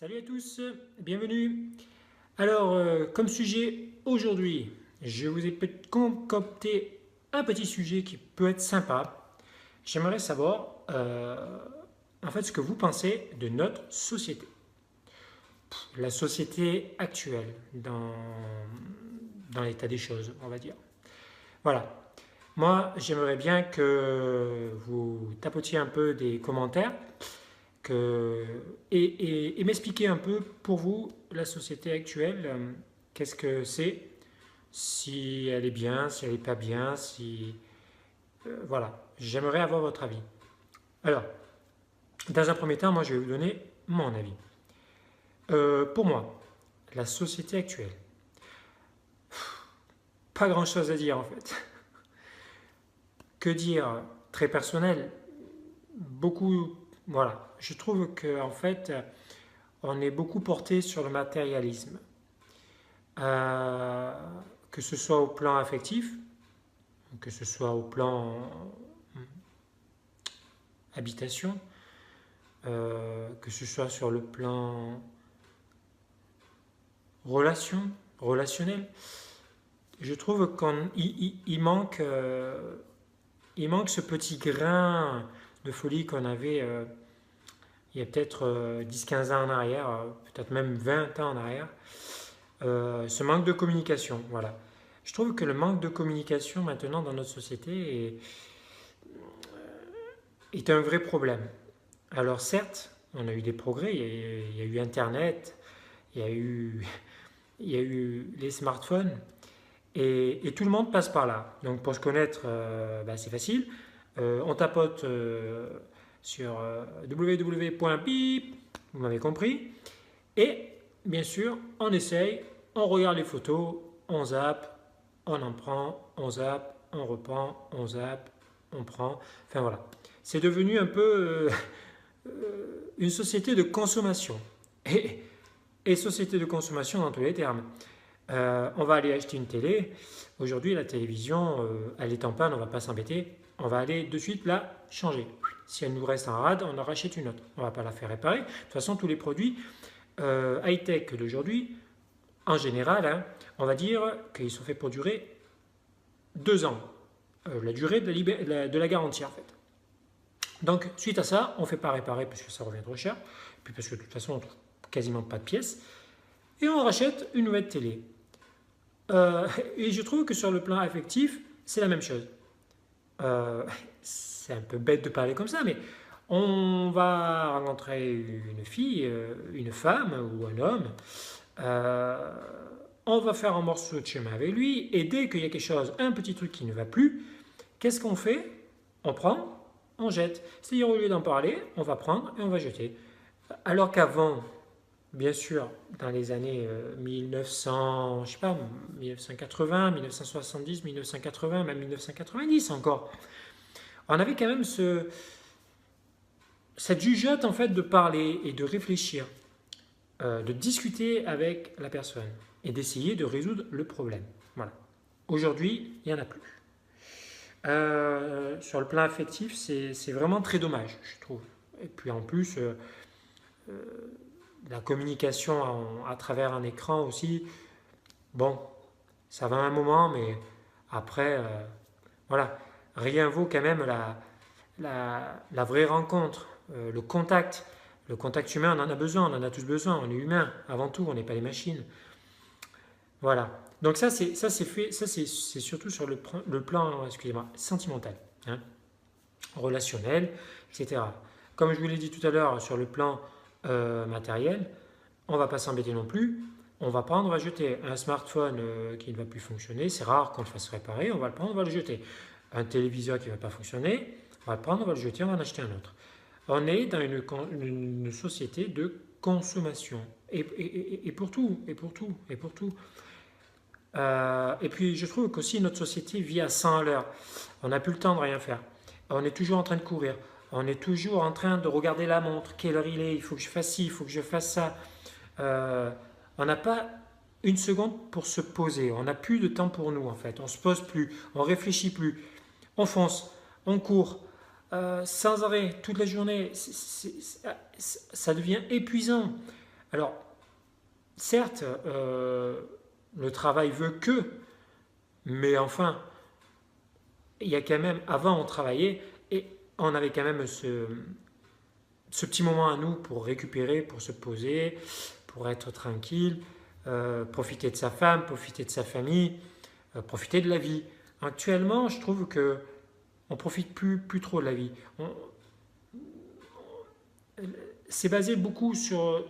Salut à tous, bienvenue. Alors, comme sujet aujourd'hui, je vous ai concocté un petit sujet qui peut être sympa. J'aimerais savoir en fait ce que vous pensez de notre société, la société actuelle dans l'état des choses, on va dire. Voilà. Moi, j'aimerais bien que vous tapotiez un peu des commentaires que, et m'expliquer un peu pour vous la société actuelle, qu'est-ce que c'est, si elle est bien, si elle n'est pas bien, si... voilà, j'aimerais avoir votre avis. Alors, dans un premier temps, moi je vais vous donner mon avis. Pour moi, la société actuelle, pas grand-chose à dire en fait. Que dire? Très personnel, beaucoup... Voilà, je trouve qu'en fait, on est beaucoup porté sur le matérialisme. Euh, que ce soit au plan affectif, que ce soit au plan habitation, que ce soit sur le plan relationnel, je trouve il manque ce petit grain de folie qu'on avait il y a peut-être 10-15 ans en arrière, peut-être même 20 ans en arrière. Ce manque de communication, voilà. Je trouve que le manque de communication maintenant dans notre société est un vrai problème. Alors certes, on a eu des progrès, il y a eu Internet, il y a eu, il y a eu les smartphones, et tout le monde passe par là. Donc pour se connaître, c'est facile. On tapote sur www.bip, vous m'avez compris, et bien sûr, on essaye, on regarde les photos, on zappe, on en prend, on zappe, on reprend, on zappe, on prend. Enfin voilà. C'est devenu un peu une société de consommation. Et société de consommation dans tous les termes. On va aller acheter une télé. Aujourd'hui, la télévision, elle est en panne, on ne va pas s'embêter. On va aller de suite la changer. Si elle nous reste en rade, on en rachète une autre. On ne va pas la faire réparer. De toute façon, tous les produits high-tech d'aujourd'hui, en général, hein, on va dire qu'ils sont faits pour durer 2 ans. La durée de la garantie, en fait. Donc, suite à ça, on ne fait pas réparer parce que ça revient trop cher, puis parce que de toute façon, on ne trouve quasiment pas de pièces, et on rachète une nouvelle télé. Et je trouve que sur le plan affectif, c'est la même chose. C'est un peu bête de parler comme ça, mais on va rencontrer une fille, une femme ou un homme, euh, on va faire un morceau de chemin avec lui, et dès qu'il y a quelque chose, un petit truc qui ne va plus, qu'est-ce qu'on fait? On prend, on jette. C'est-à-dire au lieu d'en parler, on va prendre et on va jeter. Alors qu'avant, bien sûr, dans les années 1900, je sais pas, 1980, 1970, 1980, même 1990 encore, on avait quand même cette jugeote en fait de parler et de réfléchir, de discuter avec la personne et d'essayer de résoudre le problème. Voilà. Aujourd'hui, il n'y en a plus. Sur le plan affectif, c'est vraiment très dommage, je trouve. Et puis en plus, la communication à travers un écran aussi, bon, ça va un moment, mais après, voilà, rien vaut quand même la vraie rencontre, le contact. Le contact humain, on en a besoin, on en a tous besoin, on est humain avant tout, on n'est pas des machines. Voilà. Donc ça c'est fait, ça c'est surtout sur le plan, excusez-moi, sentimental, hein, relationnel, etc. Comme je vous l'ai dit tout à l'heure, sur le plan matériel, on ne va pas s'embêter non plus. On va prendre, on va jeter un smartphone qui ne va plus fonctionner. C'est rare qu'on le fasse réparer. On va le prendre, on va le jeter. Un téléviseur qui ne va pas fonctionner, on va le prendre, on va le jeter, on va en acheter un autre. On est dans une société de consommation. Et pour tout, et pour tout, et pour tout. Et puis je trouve qu'aussi notre société vit à 100 à l'heure. On n'a plus le temps de rien faire. On est toujours en train de courir. On est toujours en train de regarder la montre. Quelle heure il est? Il faut que je fasse ci, il faut que je fasse ça. On n'a pas une seconde pour se poser. On n'a plus de temps pour nous en fait. On ne se pose plus. On réfléchit plus. On fonce. On court. Sans arrêt, toute la journée. Ça devient épuisant. Alors, certes, le travail veut que, mais enfin, il y a quand même, avant on travaillait et on avait quand même ce petit moment à nous pour récupérer, pour se poser, pour être tranquille, profiter de sa femme, profiter de sa famille, profiter de la vie. Actuellement, je trouve que on profite plus trop de la vie. C'est basé beaucoup sur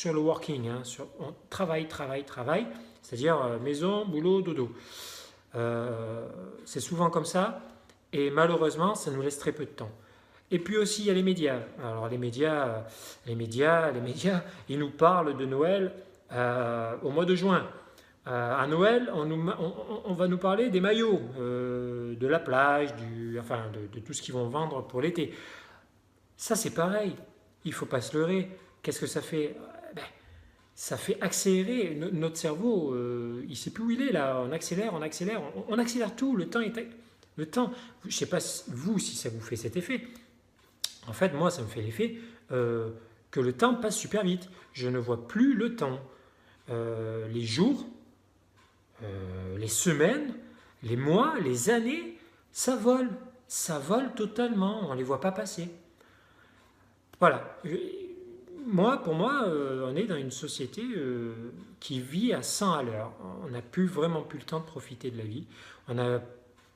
le working, hein, sur on travaille, travaille, travaille, c'est-à-dire maison, boulot, dodo. C'est souvent comme ça, et malheureusement, ça nous laisse très peu de temps. Et puis aussi, il y a les médias. Alors les médias, ils nous parlent de Noël au mois de juin. À Noël, on va nous parler des maillots, de la plage, enfin de tout ce qu'ils vont vendre pour l'été. Ça, c'est pareil. Il ne faut pas se leurrer. Qu'est-ce que ça fait? Ben, ça fait accélérer notre cerveau. Il ne sait plus où il est là. On accélère, on accélère tout. Le temps. Je ne sais pas vous si ça vous fait cet effet. En fait, moi, ça me fait l'effet que le temps passe super vite. Je ne vois plus le temps. Les jours, les semaines, les mois, les années, ça vole. Ça vole totalement. On ne les voit pas passer. Voilà. Pour moi, on est dans une société qui vit à 100 à l'heure. On n'a plus vraiment plus le temps de profiter de la vie. On a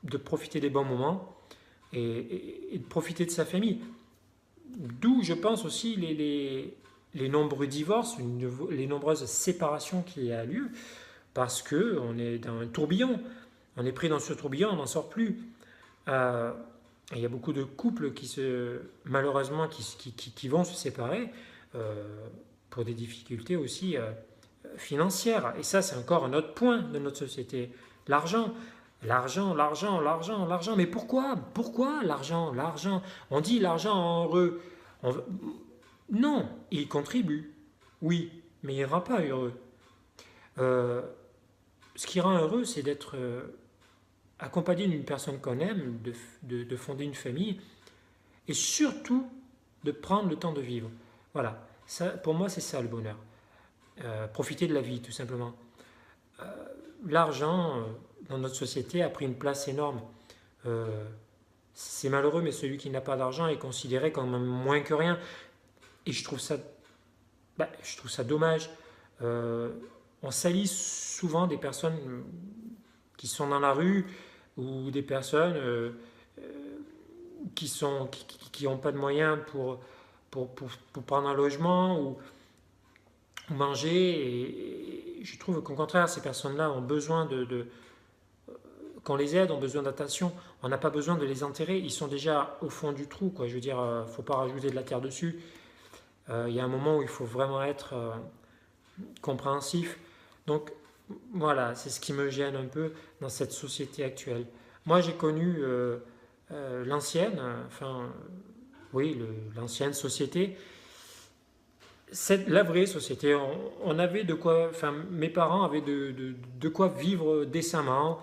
de profiter des bons moments et de profiter de sa famille. D'où, je pense aussi, les nombreux divorces, les nombreuses séparations qui y a lieu, parce qu'on est dans un tourbillon. On est pris dans ce tourbillon, on n'en sort plus. Euh, il y a beaucoup de couples malheureusement, qui vont se séparer euh, pour des difficultés aussi financières. Et ça, c'est encore un autre point de notre société. L'argent. L'argent, l'argent, l'argent, l'argent. Mais pourquoi? Pourquoi l'argent? L'argent. On dit l'argent en heureux. On- Non, il contribue. Oui, mais il ne rend pas heureux. Euh, Ce qui rend heureux, c'est d'être accompagné d'une personne qu'on aime, de fonder une famille, et surtout de prendre le temps de vivre. Voilà, ça, pour moi, c'est ça le bonheur. Profiter de la vie, tout simplement. L'argent, dans notre société, a pris une place énorme. Euh, c'est malheureux, mais celui qui n'a pas d'argent est considéré comme moins que rien. Et je trouve ça dommage. Euh, on salit souvent des personnes qui sont dans la rue ou des personnes qui ont pas de moyens pour prendre un logement ou manger. Et je trouve qu'au contraire, ces personnes-là ont besoin qu'on les aide, ont besoin d'attention. On n'a pas besoin de les enterrer. Ils sont déjà au fond du trou, quoi. Je veux dire, il ne faut pas rajouter de la terre dessus. Il y a un moment où il faut vraiment être compréhensif. Donc voilà, c'est ce qui me gêne un peu dans cette société actuelle. Moi, j'ai connu l'ancienne, enfin, oui, l'ancienne société. C'est la vraie société. On avait de quoi, enfin, mes parents avaient de quoi vivre décemment,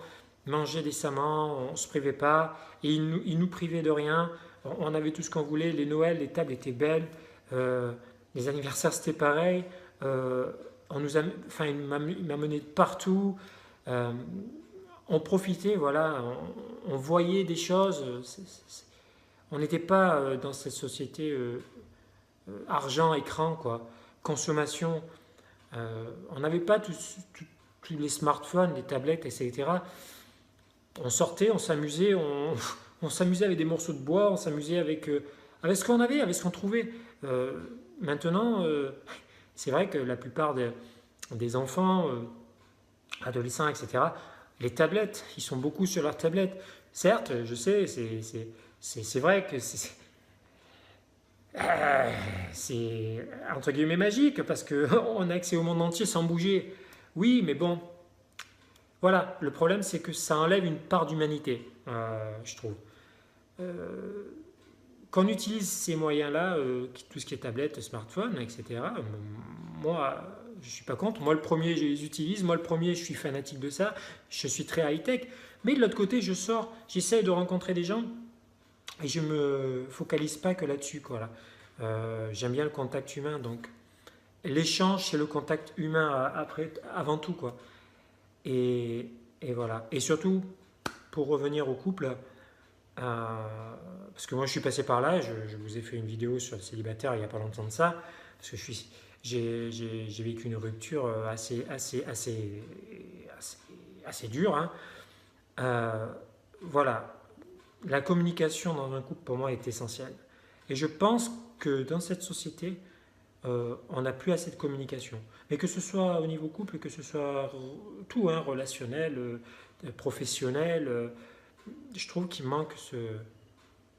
manger décemment, on ne se privait pas, et ils nous privaient de rien. On avait tout ce qu'on voulait, les Noëls, les tables étaient belles, euh, les anniversaires c'était pareil. Euh, enfin, il m'a mené de partout. Euh, on profitait, voilà, on voyait des choses. On n'était pas dans cette société argent, écran, quoi, consommation. On n'avait pas tous les smartphones, les tablettes, etc. On sortait, on s'amusait, on s'amusait avec des morceaux de bois, on s'amusait avec ce qu'on avait, avec ce qu'on trouvait. Maintenant, c'est vrai que la plupart des enfants, adolescents, etc., les tablettes, ils sont beaucoup sur leurs tablettes. Certes, je sais, c'est vrai que c'est entre guillemets magique parce qu'on a accès au monde entier sans bouger. Oui, mais bon, voilà. Le problème, c'est que ça enlève une part d'humanité, je trouve. Euh, Qu'on utilise ces moyens-là, tout ce qui est tablette, smartphone, etc., moi, je ne suis pas contre. Moi, le premier, je les utilise. Moi, le premier, je suis fanatique de ça. Je suis très high-tech. Mais de l'autre côté, je sors, j'essaye de rencontrer des gens et je ne me focalise pas que là-dessus. Voilà. J'aime bien le contact humain. Donc, l'échange, c'est le contact humain après, avant tout, quoi. Et voilà. Et surtout, pour revenir au couple, parce que moi je suis passé par là, je vous ai fait une vidéo sur le célibataire il n'y a pas longtemps de ça, parce que j'ai vécu une rupture assez dure, hein. Euh, voilà, la communication dans un couple pour moi est essentielle. Et je pense que dans cette société, on n'a plus assez de communication. Mais que ce soit au niveau couple, que ce soit tout, hein, relationnel, professionnel, je trouve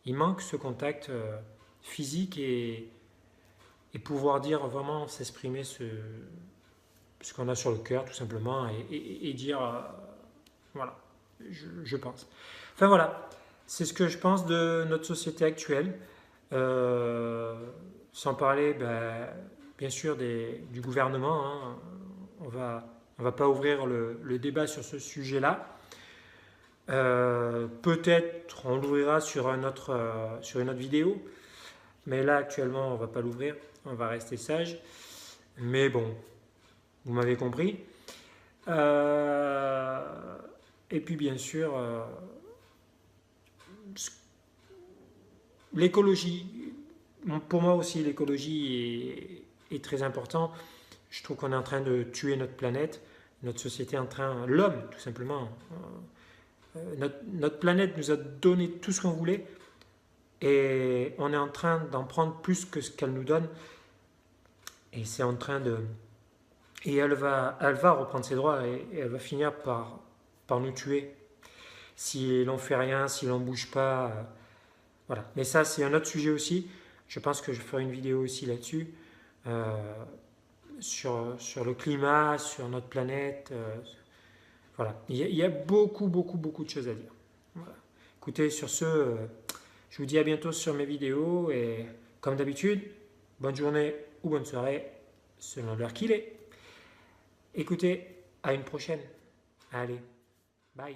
il manque ce contact physique et pouvoir dire vraiment, s'exprimer ce qu'on a sur le cœur, tout simplement, et dire, voilà, je pense. Enfin voilà, c'est ce que je pense de notre société actuelle. Euh, Sans parler, ben, bien sûr, du gouvernement, hein. On va pas ouvrir le débat sur ce sujet-là. Peut-être on l'ouvrira sur une autre vidéo, mais là actuellement on va pas l'ouvrir, on va rester sage. Mais bon, vous m'avez compris. Euh, et puis bien sûr, l'écologie. Pour moi aussi, l'écologie est très important. Je trouve qu'on est en train de tuer notre planète, notre société est en train, l'homme tout simplement. Notre planète nous a donné tout ce qu'on voulait et on est en train d'en prendre plus que ce qu'elle nous donne. Et c'est en train de. Et elle va reprendre ses droits et elle va finir par nous tuer si l'on fait rien, si l'on bouge pas. Voilà. Mais ça, c'est un autre sujet aussi. Je pense que je ferai une vidéo aussi là-dessus, euh, sur le climat, sur notre planète. Voilà. Il y a beaucoup, beaucoup, beaucoup de choses à dire. Voilà. Écoutez, sur ce, je vous dis à bientôt sur mes vidéos et comme d'habitude, bonne journée ou bonne soirée, selon l'heure qu'il est. Écoutez, à une prochaine. Allez, bye.